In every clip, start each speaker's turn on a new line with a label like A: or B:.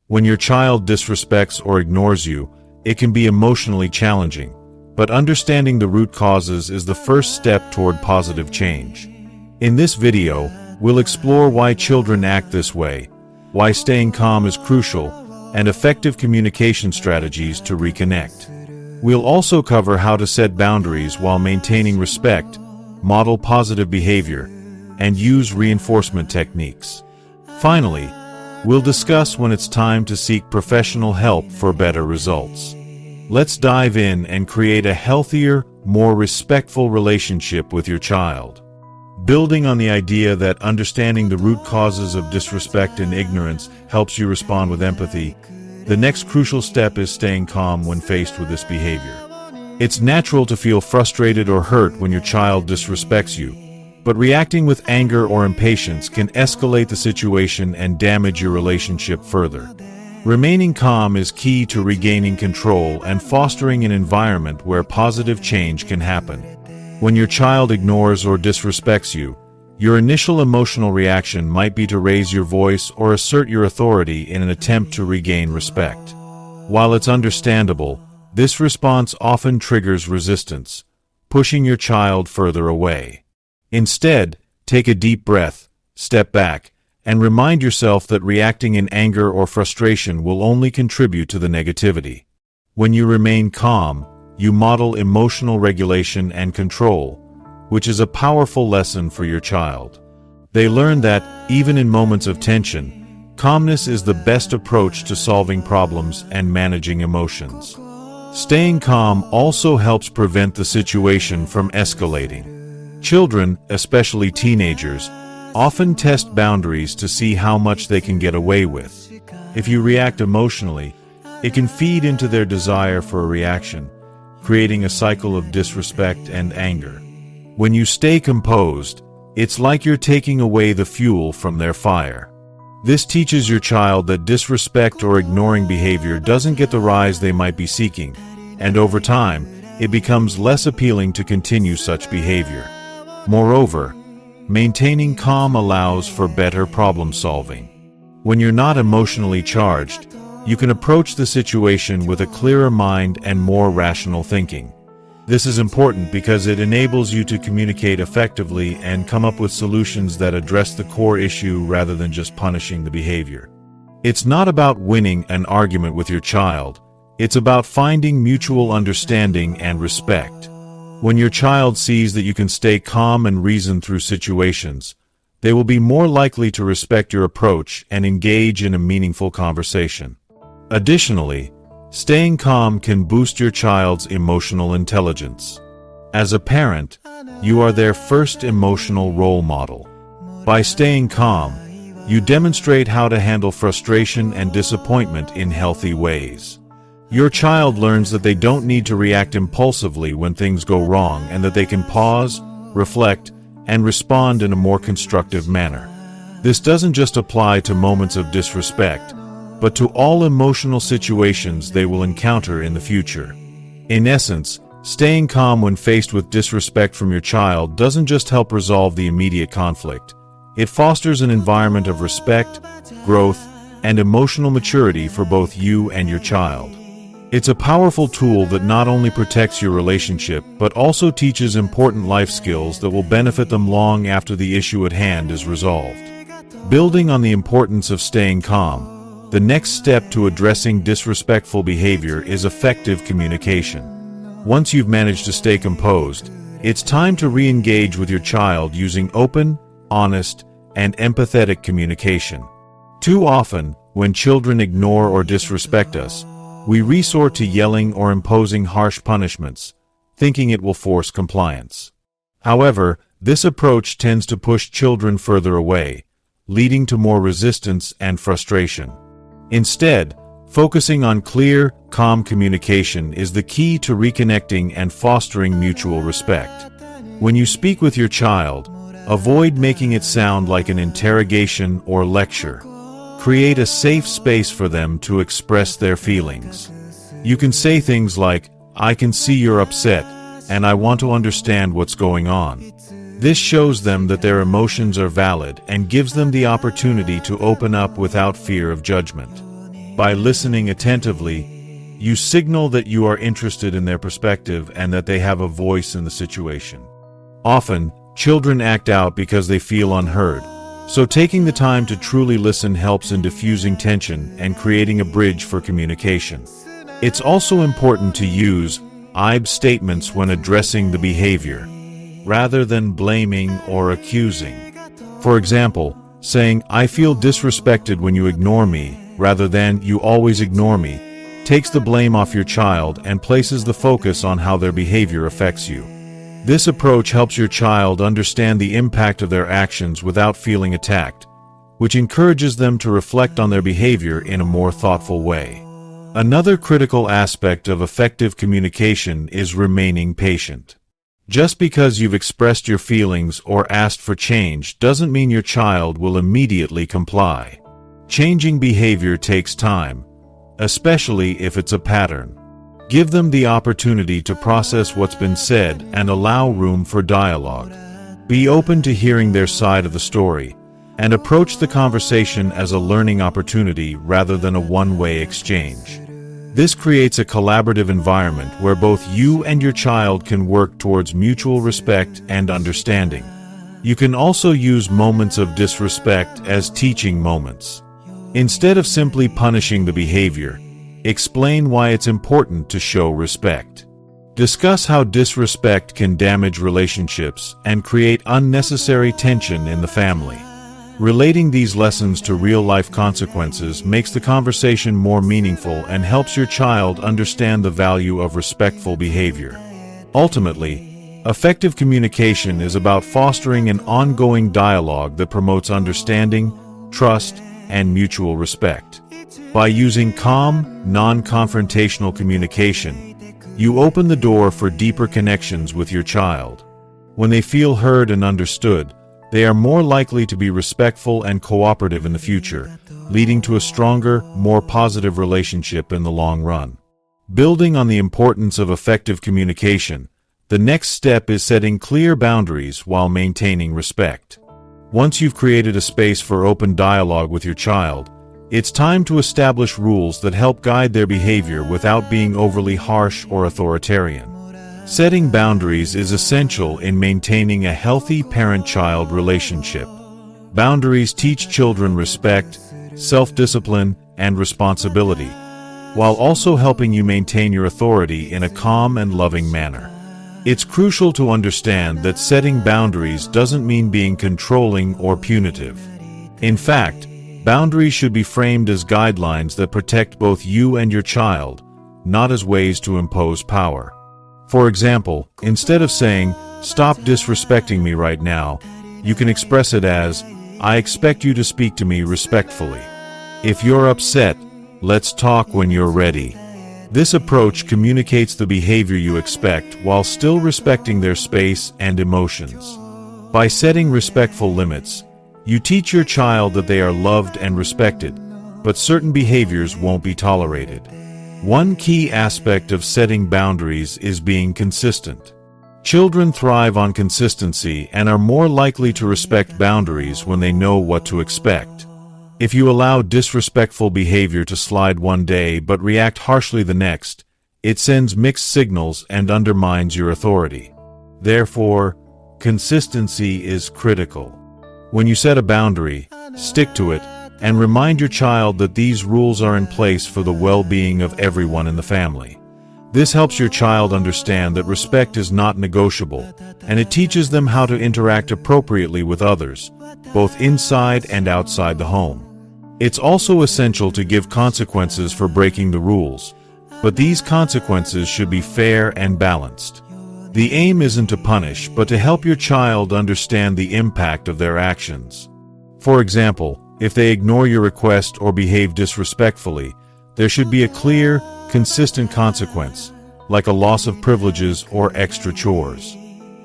A: When your child disrespects or ignores you, it can be emotionally challenging, but understanding the root causes is the first step toward positive change. In this video, we'll explore why children act this way, why staying calm is crucial, and effective communication strategies to reconnect. We'll also cover how to set boundaries while maintaining respect, model positive behavior, and use reinforcement techniques. Finally, we'll discuss when it's time to seek professional help for better results. Let's dive in and create a healthier, more respectful relationship with your child. Building on the idea that understanding the root causes of disrespect and ignorance helps you respond with empathy, the next crucial step is staying calm when faced with this behavior. It's natural to feel frustrated or hurt when your child disrespects you, but reacting with anger or impatience can escalate the situation and damage your relationship further. Remaining calm is key to regaining control and fostering an environment where positive change can happen. When your child ignores or disrespects you, your initial emotional reaction might be to raise your voice or assert your authority in an attempt to regain respect. While it's understandable, this response often triggers resistance, pushing your child further away. Instead, take a deep breath, step back, and remind yourself that reacting in anger or frustration will only contribute to the negativity. When you remain calm, you model emotional regulation and control, which is a powerful lesson for your child. They learn that, even in moments of tension, calmness is the best approach to solving problems and managing emotions. Staying calm also helps prevent the situation from escalating. Children, especially teenagers, often test boundaries to see how much they can get away with. If you react emotionally, it can feed into their desire for a reaction, creating a cycle of disrespect and anger. When you stay composed, it's like you're taking away the fuel from their fire. This teaches your child that disrespect or ignoring behavior doesn't get the rise they might be seeking, and over time, it becomes less appealing to continue such behavior. Moreover, maintaining calm allows for better problem solving. When you're not emotionally charged, you can approach the situation with a clearer mind and more rational thinking. This is important because it enables you to communicate effectively and come up with solutions that address the core issue rather than just punishing the behavior. It's not about winning an argument with your child, it's about finding mutual understanding and respect. When your child sees that you can stay calm and reason through situations, they will be more likely to respect your approach and engage in a meaningful conversation. Additionally, staying calm can boost your child's emotional intelligence. As a parent, you are their first emotional role model. By staying calm, you demonstrate how to handle frustration and disappointment in healthy ways. Your child learns that they don't need to react impulsively when things go wrong and that they can pause, reflect, and respond in a more constructive manner. This doesn't just apply to moments of disrespect, but to all emotional situations they will encounter in the future. In essence, staying calm when faced with disrespect from your child doesn't just help resolve the immediate conflict. It fosters an environment of respect, growth, and emotional maturity for both you and your child. It's a powerful tool that not only protects your relationship but also teaches important life skills that will benefit them long after the issue at hand is resolved. Building on the importance of staying calm, the next step to addressing disrespectful behavior is effective communication. Once you've managed to stay composed, it's time to re-engage with your child using open, honest, and empathetic communication. Too often, when children ignore or disrespect us, we resort to yelling or imposing harsh punishments, thinking it will force compliance. However, this approach tends to push children further away, leading to more resistance and frustration. Instead, focusing on clear, calm communication is the key to reconnecting and fostering mutual respect. When you speak with your child, avoid making it sound like an interrogation or lecture. Create a safe space for them to express their feelings. You can say things like, "I can see you're upset, and I want to understand what's going on." This shows them that their emotions are valid and gives them the opportunity to open up without fear of judgment. By listening attentively, you signal that you are interested in their perspective and that they have a voice in the situation. Often, children act out because they feel unheard, so taking the time to truly listen helps in diffusing tension and creating a bridge for communication. It's also important to use "I" statements when addressing the behavior, rather than blaming or accusing. For example, saying, "I feel disrespected when you ignore me," rather than "you always ignore me," takes the blame off your child and places the focus on how their behavior affects you. This approach helps your child understand the impact of their actions without feeling attacked, which encourages them to reflect on their behavior in a more thoughtful way. Another critical aspect of effective communication is remaining patient. Just because you've expressed your feelings or asked for change doesn't mean your child will immediately comply. Changing behavior takes time, especially if it's a pattern. Give them the opportunity to process what's been said and allow room for dialogue. Be open to hearing their side of the story, and approach the conversation as a learning opportunity rather than a one-way exchange. This creates a collaborative environment where both you and your child can work towards mutual respect and understanding. You can also use moments of disrespect as teaching moments. Instead of simply punishing the behavior, explain why it's important to show respect. Discuss how disrespect can damage relationships and create unnecessary tension in the family. Relating these lessons to real-life consequences makes the conversation more meaningful and helps your child understand the value of respectful behavior. Ultimately, effective communication is about fostering an ongoing dialogue that promotes understanding, trust, and mutual respect. By using calm, non-confrontational communication, you open the door for deeper connections with your child. When they feel heard and understood, they are more likely to be respectful and cooperative in the future, leading to a stronger, more positive relationship in the long run. Building on the importance of effective communication, the next step is setting clear boundaries while maintaining respect. Once you've created a space for open dialogue with your child, it's time to establish rules that help guide their behavior without being overly harsh or authoritarian. Setting boundaries is essential in maintaining a healthy parent-child relationship. Boundaries teach children respect, self-discipline, and responsibility, while also helping you maintain your authority in a calm and loving manner. It's crucial to understand that setting boundaries doesn't mean being controlling or punitive. In fact, boundaries should be framed as guidelines that protect both you and your child, not as ways to impose power. For example, instead of saying, "Stop disrespecting me right now," you can express it as, "I expect you to speak to me respectfully. If you're upset, let's talk when you're ready." This approach communicates the behavior you expect while still respecting their space and emotions. By setting respectful limits, you teach your child that they are loved and respected, but certain behaviors won't be tolerated. One key aspect of setting boundaries is being consistent. Children thrive on consistency and are more likely to respect boundaries when they know what to expect. If you allow disrespectful behavior to slide one day but react harshly the next, it sends mixed signals and undermines your authority. Therefore, consistency is critical. When you set a boundary, stick to it, and remind your child that these rules are in place for the well-being of everyone in the family. This helps your child understand that respect is not negotiable, and it teaches them how to interact appropriately with others, both inside and outside the home. It's also essential to give consequences for breaking the rules, but these consequences should be fair and balanced. The aim isn't to punish, but to help your child understand the impact of their actions. For example, if they ignore your request or behave disrespectfully, there should be a clear, consistent consequence, like a loss of privileges or extra chores.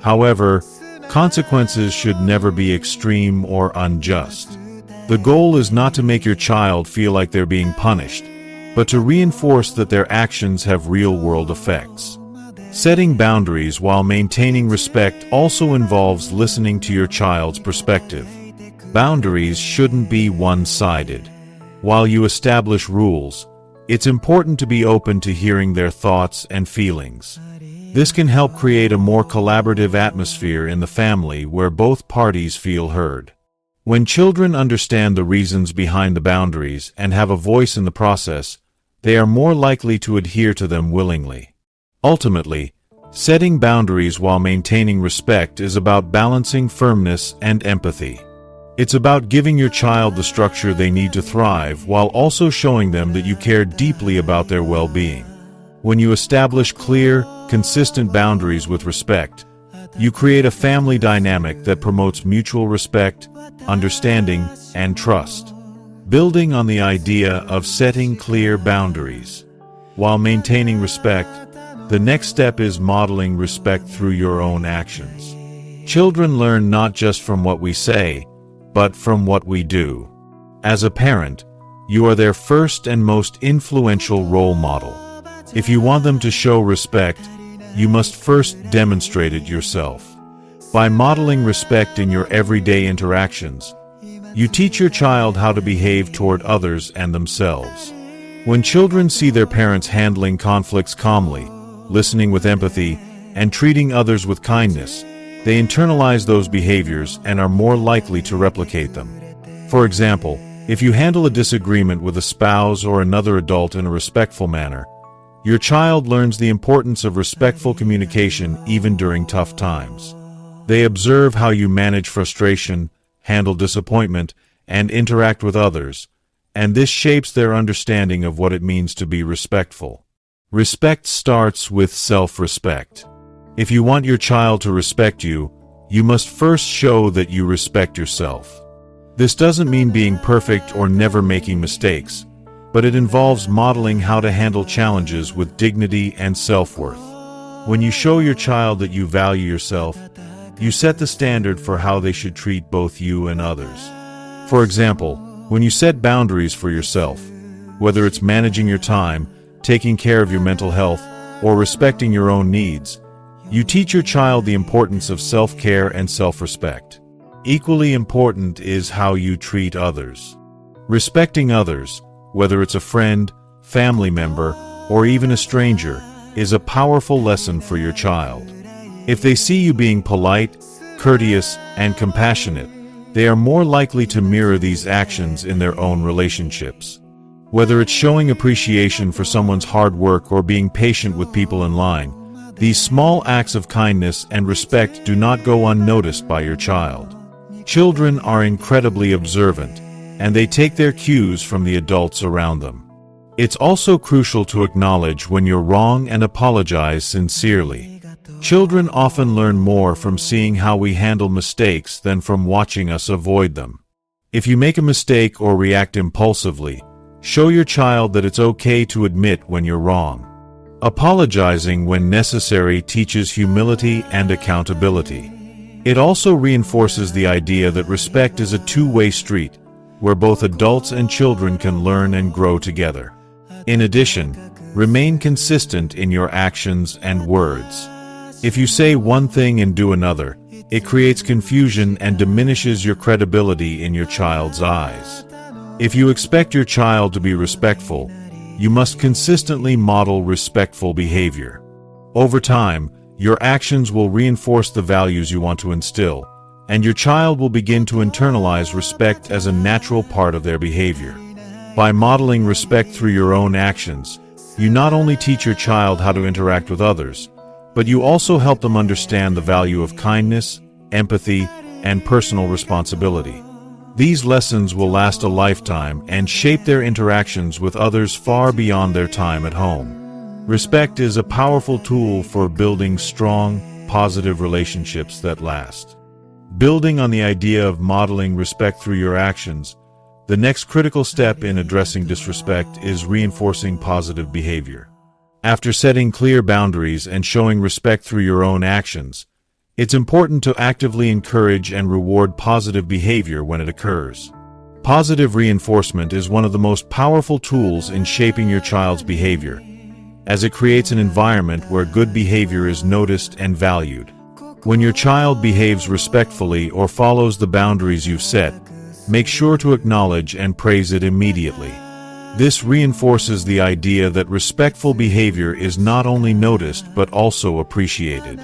A: However, consequences should never be extreme or unjust. The goal is not to make your child feel like they're being punished, but to reinforce that their actions have real-world effects. Setting boundaries while maintaining respect also involves listening to your child's perspective. Boundaries shouldn't be one-sided. While you establish rules, it's important to be open to hearing their thoughts and feelings. This can help create a more collaborative atmosphere in the family where both parties feel heard. When children understand the reasons behind the boundaries and have a voice in the process, they are more likely to adhere to them willingly. Ultimately, setting boundaries while maintaining respect is about balancing firmness and empathy. It's about giving your child the structure they need to thrive while also showing them that you care deeply about their well-being. When you establish clear, consistent boundaries with respect, you create a family dynamic that promotes mutual respect, understanding, and trust. Building on the idea of setting clear boundaries while maintaining respect, the next step is modeling respect through your own actions. Children learn not just from what we say, but from what we do. As a parent, you are their first and most influential role model. If you want them to show respect, you must first demonstrate it yourself. By modeling respect in your everyday interactions, you teach your child how to behave toward others and themselves. When children see their parents handling conflicts calmly, listening with empathy, and treating others with kindness, they internalize those behaviors and are more likely to replicate them. For example, if you handle a disagreement with a spouse or another adult in a respectful manner, your child learns the importance of respectful communication even during tough times. They observe how you manage frustration, handle disappointment, and interact with others, and this shapes their understanding of what it means to be respectful. Respect starts with self-respect. If you want your child to respect you, you must first show that you respect yourself. This doesn't mean being perfect or never making mistakes, but it involves modeling how to handle challenges with dignity and self-worth. When you show your child that you value yourself, you set the standard for how they should treat both you and others. For example, when you set boundaries for yourself, whether it's managing your time, taking care of your mental health, or respecting your own needs, you teach your child the importance of self-care and self-respect. Equally important is how you treat others. Respecting others, whether it's a friend, family member, or even a stranger, is a powerful lesson for your child. If they see you being polite, courteous, and compassionate, they are more likely to mirror these actions in their own relationships. Whether it's showing appreciation for someone's hard work or being patient with people in line, these small acts of kindness and respect do not go unnoticed by your child. Children are incredibly observant, and they take their cues from the adults around them. It's also crucial to acknowledge when you're wrong and apologize sincerely. Children often learn more from seeing how we handle mistakes than from watching us avoid them. If you make a mistake or react impulsively, show your child that it's okay to admit when you're wrong. Apologizing when necessary teaches humility and accountability. It also reinforces the idea that respect is a two-way street, where both adults and children can learn and grow together. In addition, remain consistent in your actions and words. If you say one thing and do another, it creates confusion and diminishes your credibility in your child's eyes. If you expect your child to be respectful, you must consistently model respectful behavior. Over time, your actions will reinforce the values you want to instill, and your child will begin to internalize respect as a natural part of their behavior. By modeling respect through your own actions, you not only teach your child how to interact with others, but you also help them understand the value of kindness, empathy, and personal responsibility. These lessons will last a lifetime and shape their interactions with others far beyond their time at home. Respect is a powerful tool for building strong, positive relationships that last. Building on the idea of modeling respect through your actions, the next critical step in addressing disrespect is reinforcing positive behavior. After setting clear boundaries and showing respect through your own actions, it's important to actively encourage and reward positive behavior when it occurs. Positive reinforcement is one of the most powerful tools in shaping your child's behavior, as it creates an environment where good behavior is noticed and valued. When your child behaves respectfully or follows the boundaries you've set, make sure to acknowledge and praise it immediately. This reinforces the idea that respectful behavior is not only noticed but also appreciated.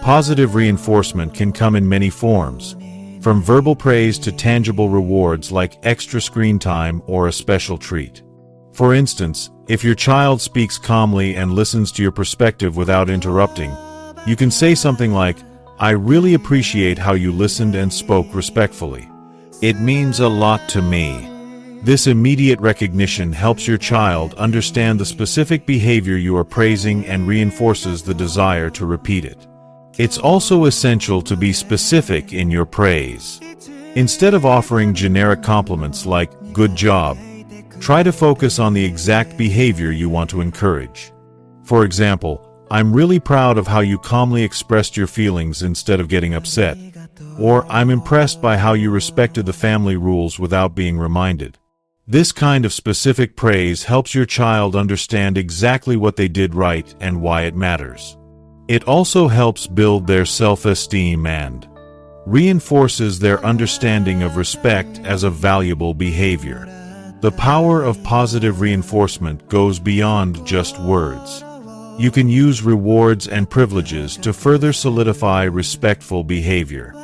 A: Positive reinforcement can come in many forms, from verbal praise to tangible rewards like extra screen time or a special treat. For instance, if your child speaks calmly and listens to your perspective without interrupting, you can say something like, "I really appreciate how you listened and spoke respectfully. It means a lot to me." This immediate recognition helps your child understand the specific behavior you are praising and reinforces the desire to repeat it. It's also essential to be specific in your praise. Instead of offering generic compliments like, "Good job," try to focus on the exact behavior you want to encourage. For example, "I'm really proud of how you calmly expressed your feelings instead of getting upset," or "I'm impressed by how you respected the family rules without being reminded." This kind of specific praise helps your child understand exactly what they did right and why it matters. It also helps build their self-esteem and reinforces their understanding of respect as a valuable behavior. The power of positive reinforcement goes beyond just words. You can use rewards and privileges to further solidify respectful behavior.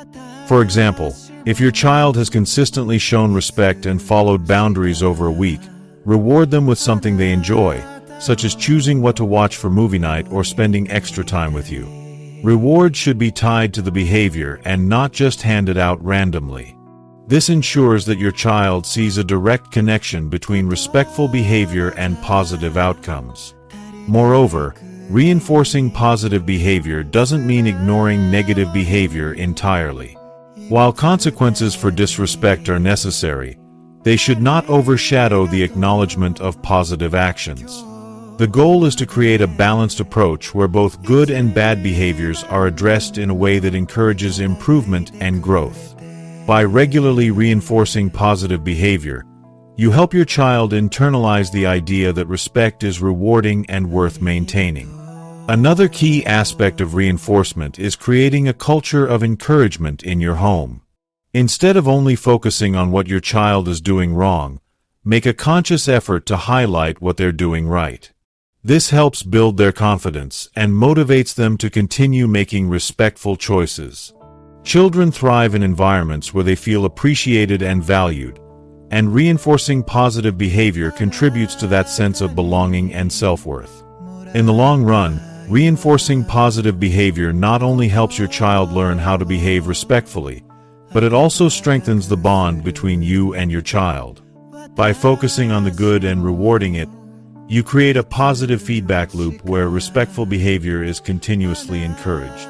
A: For example, if your child has consistently shown respect and followed boundaries over a week, reward them with something they enjoy, such as choosing what to watch for movie night or spending extra time with you. Rewards should be tied to the behavior and not just handed out randomly. This ensures that your child sees a direct connection between respectful behavior and positive outcomes. Moreover, reinforcing positive behavior doesn't mean ignoring negative behavior entirely. While consequences for disrespect are necessary, they should not overshadow the acknowledgement of positive actions. The goal is to create a balanced approach where both good and bad behaviors are addressed in a way that encourages improvement and growth. By regularly reinforcing positive behavior, you help your child internalize the idea that respect is rewarding and worth maintaining. Another key aspect of reinforcement is creating a culture of encouragement in your home. Instead of only focusing on what your child is doing wrong, make a conscious effort to highlight what they're doing right. This helps build their confidence and motivates them to continue making respectful choices. Children thrive in environments where they feel appreciated and valued, and reinforcing positive behavior contributes to that sense of belonging and self-worth. In the long run, reinforcing positive behavior not only helps your child learn how to behave respectfully, but it also strengthens the bond between you and your child. By focusing on the good and rewarding it, you create a positive feedback loop where respectful behavior is continuously encouraged.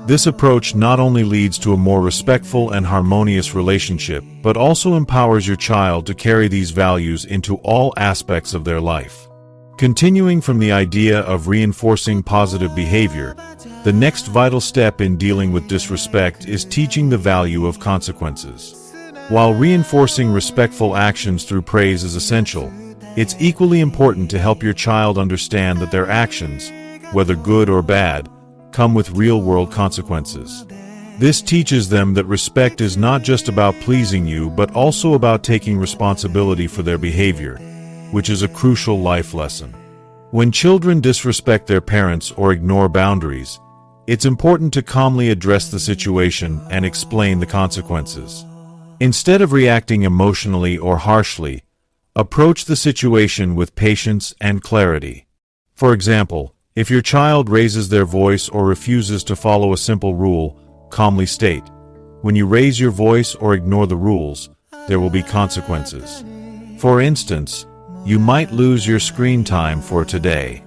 A: This approach not only leads to a more respectful and harmonious relationship, but also empowers your child to carry these values into all aspects of their life. Continuing from the idea of reinforcing positive behavior, the next vital step in dealing with disrespect is teaching the value of consequences. While reinforcing respectful actions through praise is essential, it's equally important to help your child understand that their actions, whether good or bad, come with real-world consequences. This teaches them that respect is not just about pleasing you but also about taking responsibility for their behavior, which is a crucial life lesson. When children disrespect their parents or ignore boundaries, it's important to calmly address the situation and explain the consequences. Instead of reacting emotionally or harshly, approach the situation with patience and clarity. For example, if your child raises their voice or refuses to follow a simple rule, calmly state, "When you raise your voice or ignore the rules, there will be consequences. For instance, you might lose your screen time for today."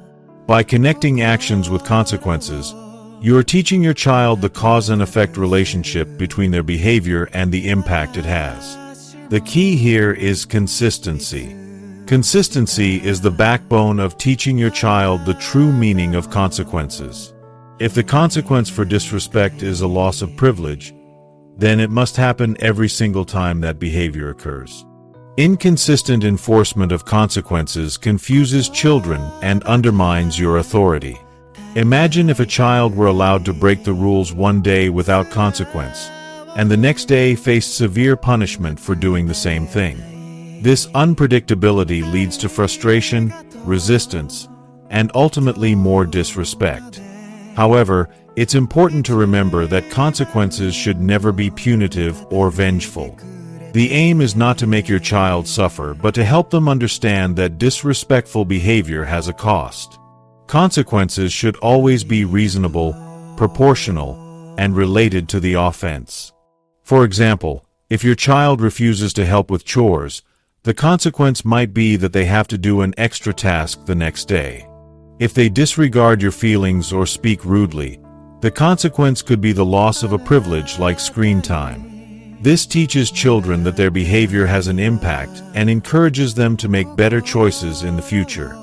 A: By connecting actions with consequences, you are teaching your child the cause and effect relationship between their behavior and the impact it has. The key here is consistency. Consistency is the backbone of teaching your child the true meaning of consequences. If the consequence for disrespect is a loss of privilege, then it must happen every single time that behavior occurs. Inconsistent enforcement of consequences confuses children and undermines your authority. Imagine if a child were allowed to break the rules one day without consequence, and the next day faced severe punishment for doing the same thing. This unpredictability leads to frustration, resistance, and ultimately more disrespect. However, it's important to remember that consequences should never be punitive or vengeful. The aim is not to make your child suffer, but to help them understand that disrespectful behavior has a cost. Consequences should always be reasonable, proportional, and related to the offense. For example, if your child refuses to help with chores, the consequence might be that they have to do an extra task the next day. If they disregard your feelings or speak rudely, the consequence could be the loss of a privilege like screen time. This teaches children that their behavior has an impact and encourages them to make better choices in the future.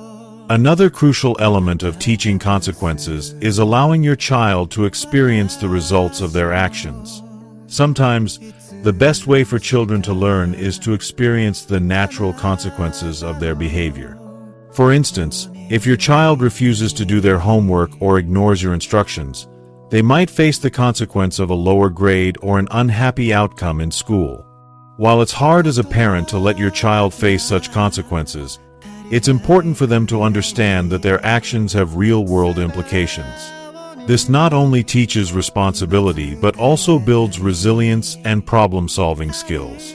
A: Another crucial element of teaching consequences is allowing your child to experience the results of their actions. Sometimes, the best way for children to learn is to experience the natural consequences of their behavior. For instance, if your child refuses to do their homework or ignores your instructions, they might face the consequence of a lower grade or an unhappy outcome in school. While it's hard as a parent to let your child face such consequences, it's important for them to understand that their actions have real-world implications. This not only teaches responsibility but also builds resilience and problem-solving skills.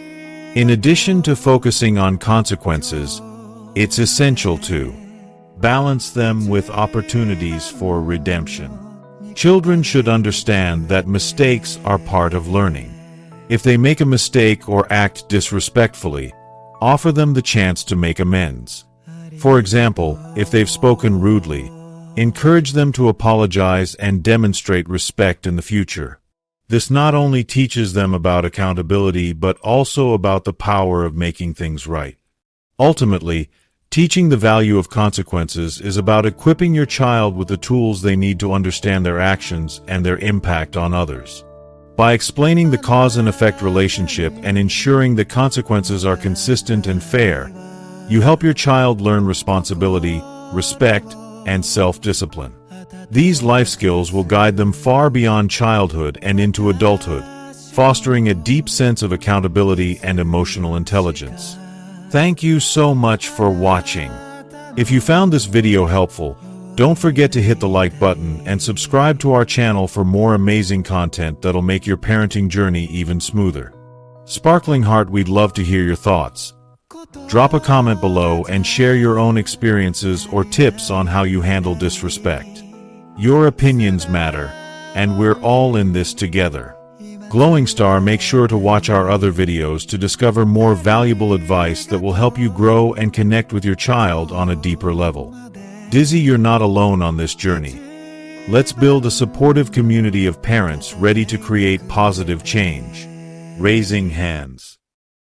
A: In addition to focusing on consequences, it's essential to balance them with opportunities for redemption. Children should understand that mistakes are part of learning. If they make a mistake or act disrespectfully, offer them the chance to make amends. For example, if they've spoken rudely, encourage them to apologize and demonstrate respect in the future. This not only teaches them about accountability but also about the power of making things right. Ultimately, teaching the value of consequences is about equipping your child with the tools they need to understand their actions and their impact on others. By explaining the cause and effect relationship and ensuring that consequences are consistent and fair, you help your child learn responsibility, respect, and self-discipline. These life skills will guide them far beyond childhood and into adulthood, fostering a deep sense of accountability and emotional intelligence. Thank you so much for watching. If you found this video helpful, don't forget to hit the like button and subscribe to our channel for more amazing content that'll make your parenting journey even smoother. Sparkling Heart, we'd love to hear your thoughts. Drop a comment below and share your own experiences or tips on how you handle disrespect. Your opinions matter, and we're all in this together. Glowing Star, make sure to watch our other videos to discover more valuable advice that will help you grow and connect with your child on a deeper level. Dizzy, you're not alone on this journey. Let's build a supportive community of parents ready to create positive change. Raising hands.